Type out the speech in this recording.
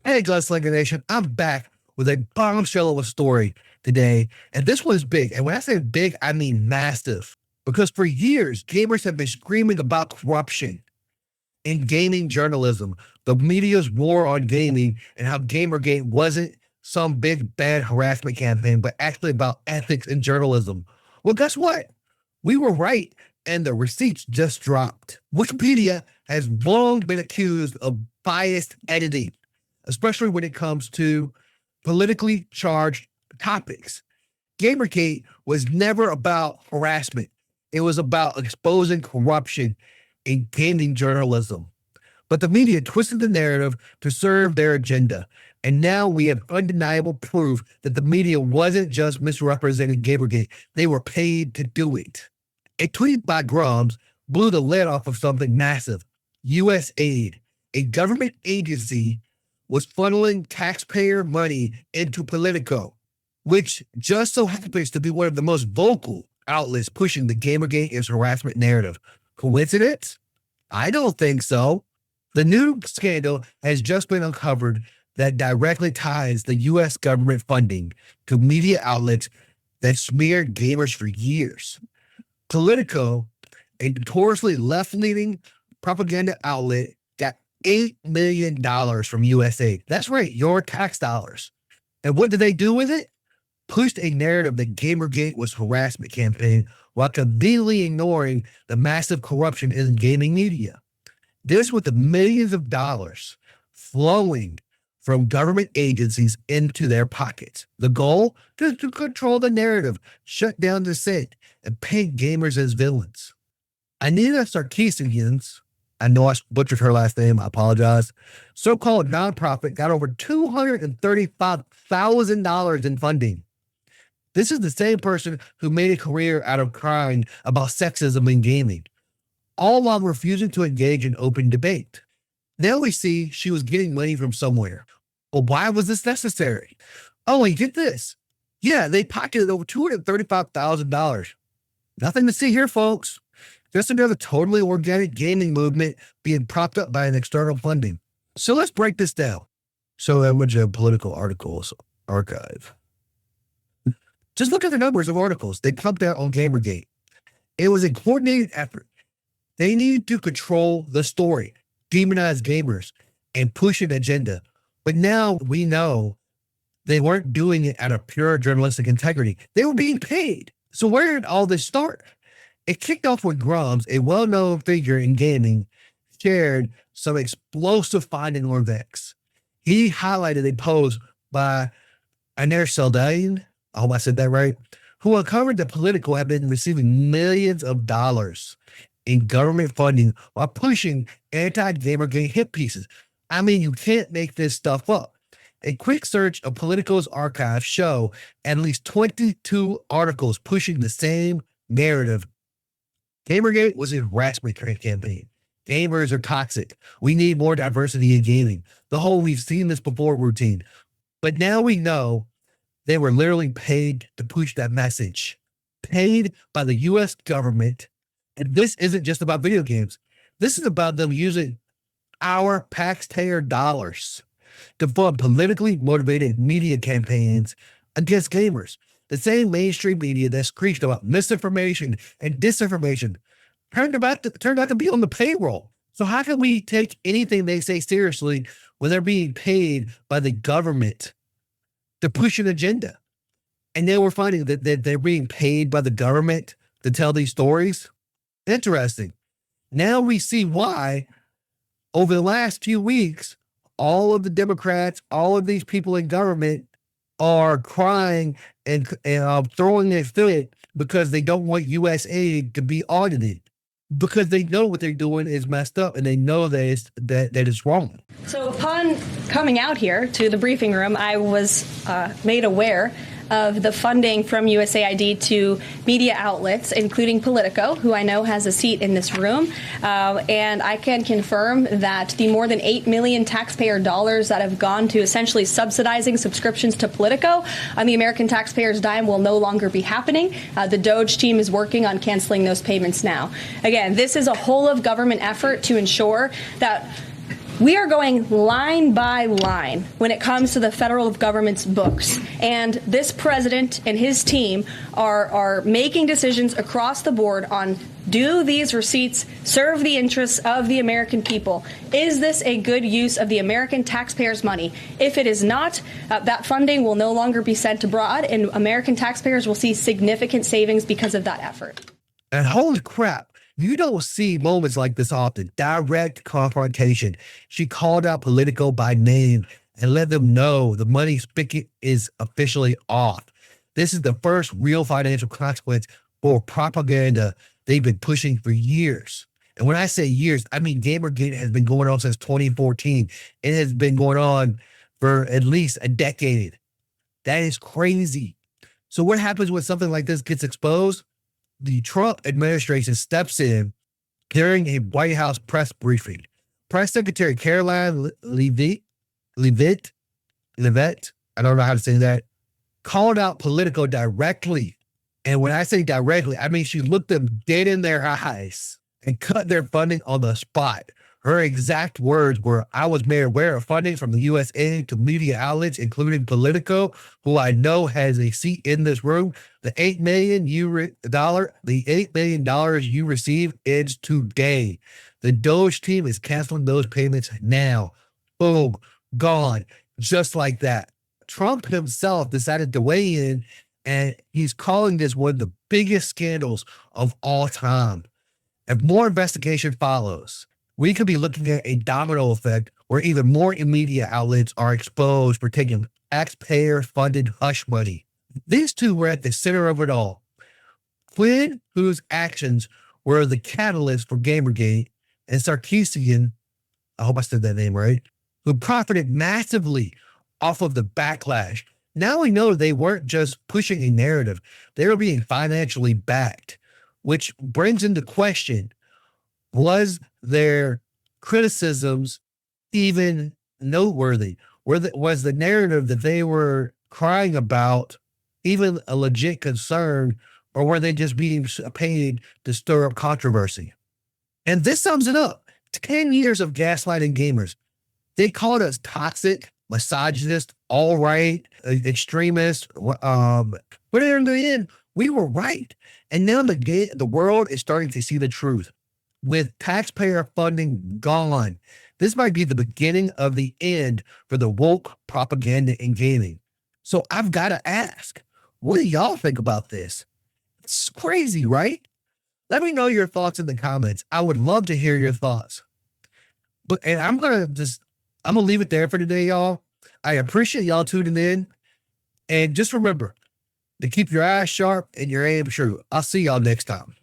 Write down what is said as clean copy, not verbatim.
Hey, Gunslinger Nation, I'm back with a bombshell of a story today. And this one's big. And when I say big, I mean massive. Because for years, gamers have been screaming about corruption in gaming journalism, the media's war on gaming, and how Gamergate wasn't some big bad harassment campaign, but actually about ethics in journalism. Well, guess what? We were right, and the receipts just dropped. Wikipedia has long been accused of biased editing, especially when it comes to politically charged topics. Gamergate was never about harassment. It was about exposing corruption in gaming journalism. But the media twisted the narrative to serve their agenda. And now we have undeniable proof that the media wasn't just misrepresenting Gamergate. They were paid to do it. A tweet by Grums blew the lid off of something massive. USAID, a government agency, was funneling taxpayer money into Politico, which just so happens to be one of the most vocal outlets pushing the Gamergate is harassment narrative. Coincidence? I don't think so. The new scandal has just been uncovered that directly ties the U.S. government funding to media outlets that smeared gamers for years. Politico, a notoriously left-leaning propaganda outlet, got $8 million from USAID. That's right, your tax dollars. And what did they do with it? Pushed a narrative that Gamergate was a harassment campaign while conveniently ignoring the massive corruption in gaming media. This with the millions of dollars flowing from government agencies into their pockets. The goal? To control the narrative, shut down dissent, and paint gamers as villains. Anita Sarkeesian, I know I butchered her last name, I apologize, so-called nonprofit got over $235,000 in funding. This is the same person who made a career out of crying about sexism in gaming, all while refusing to engage in open debate. Now we see she was getting money from somewhere. Well, why was this necessary? Oh, and get this. Yeah, they pocketed over $235,000. Nothing to see here, folks. Just another totally organic gaming movement being propped up by an external funding. So let's break this down. So I went to Political Articles Archive. Just look at the numbers of articles they pumped out on Gamergate. It was a coordinated effort. They needed to control the story, demonize gamers, and push an agenda. But now we know they weren't doing it out of pure journalistic integrity. They were being paid. So where did all this start? It kicked off when Grums, a well-known figure in gaming, shared some explosive findings on Vex. He highlighted a post by Anar Seldane, I hope I said that right, who uncovered that Politico had been receiving millions of dollars in government funding while pushing anti-Gamergate hit pieces. I mean, you can't make this stuff up. A quick search of Politico's archive show at least 22 articles pushing the same narrative. Gamergate was a harassment campaign. Gamers are toxic. We need more diversity in gaming. The whole "we've seen this before" routine. But now we know they were literally paid to push that message. Paid by the U.S. government. And this isn't just about video games. This is about them using our taxpayer dollars to fund politically motivated media campaigns against gamers. The same mainstream media that screeched about misinformation and disinformation turned out to be on the payroll. So how can we take anything they say seriously when they're being paid by the government to push an agenda? And then we're finding that they're being paid by the government to tell these stories. Interesting. Now we see why over the last few weeks, all of the Democrats, all of these people in government are crying and throwing their fit because they don't want USAID to be audited, because they know what they're doing is messed up and they know that it's wrong. So upon coming out here to the briefing room, I was made aware of the funding from USAID to media outlets, including Politico, who I know has a seat in this room. And I can confirm that the more than $8 million taxpayer dollars that have gone to essentially subsidizing subscriptions to Politico on the American taxpayers' dime will no longer be happening. The DOGE team is working on canceling those payments now. Again, this is a whole of government effort to ensure that We are going line by line when it comes to the federal government's books. And this president and his team are making decisions across the board on, do these receipts serve the interests of the American people? Is this a good use of the American taxpayers' money? If it is not, that funding will no longer be sent abroad, and American taxpayers will see significant savings because of that effort. And holy crap, you don't see moments like this often. Direct confrontation. She called out Politico by name and let them know the money spigot is officially off. This is the first real financial consequence for propaganda they've been pushing for years. And when I say years, I mean Gamergate has been going on since 2014. It has been going on for at least a decade. That is crazy. So what happens when something like this gets exposed? The Trump administration steps in during a White House press briefing. Press Secretary Caroline Levitt, I don't know how to say that, called out Politico directly. And when I say directly, I mean she looked them dead in their eyes and cut their funding on the spot. Her exact words were, "I was made aware of funding from the USA to media outlets, including Politico, who I know has a seat in this room. The $8 million you receive ends today. The DOGE team is canceling those payments now." Boom, gone, just like that. Trump himself decided to weigh in, and he's calling this one of the biggest scandals of all time. If more investigation follows, we could be looking at a domino effect where even more media outlets are exposed for taking taxpayer-funded hush money. These two were at the center of it all. Flynn, whose actions were the catalyst for Gamergate, and Sarkeesian, I hope I said that name right, who profited massively off of the backlash. Now we know they weren't just pushing a narrative, they were being financially backed, which brings into question, was their criticisms even noteworthy? Was the narrative that they were crying about even a legit concern, or were they just being paid to stir up controversy? And this sums it up. 10 years of gaslighting gamers. They called us toxic, misogynist, alt-right, extremist. But in the end, we were right. And now the world is starting to see the truth. With taxpayer funding gone, this might be the beginning of the end for the woke propaganda in gaming. So I've got to ask, what do y'all think about this? It's crazy, right? Let me know your thoughts in the comments. I would love to hear your thoughts. And I'm gonna leave it there for today, y'all. I appreciate y'all tuning in. And just remember to keep your eyes sharp and your aim true. I'll see y'all next time.